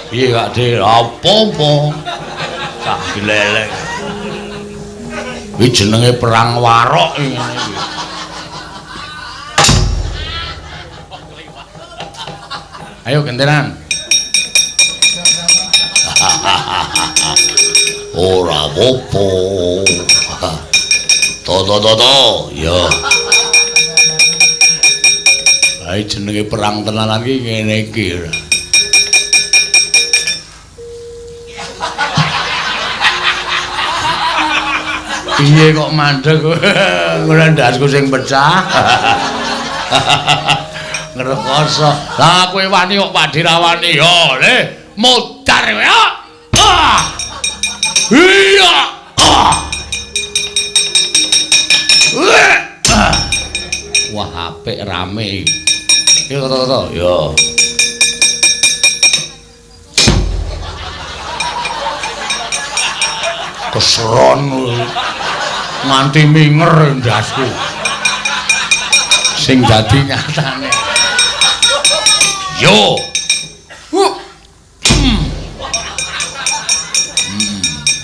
Piye Kak De? Apa-apa. Cah dilelek. Iki jenenge perang warok ngene iki. Ayo gentenan. Ora apa-apa. To. Ya. Ayo jenenge perang tenanan iki ngene iki. Piye kok mandeg ngono ndasku sing pecah. Ngrekoso. Lah kowe wani kok Pak Dirawani yo le modar kowe ya. Iya. Wah apik rame iki. Yo to. Yo. Keseron nganti minger ndasku sing dadi nyatane yo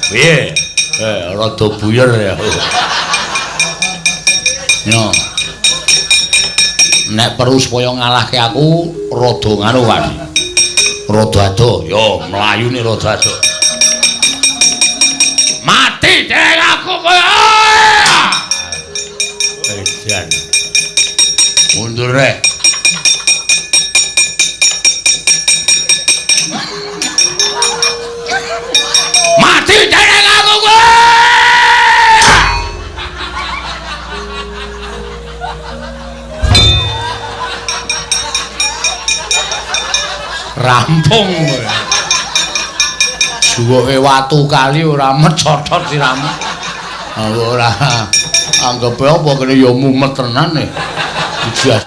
piye rada buyer ya yo nek perlu supaya ngalahke aku rada nganu kan rada ado yo mlayune rada ado mati dek aku kowe edan mundur rek mati dek aku kowe rampung juwoke watu kali ora mecotot siramu. Ora anggepe apa kene ya mumet tenan e.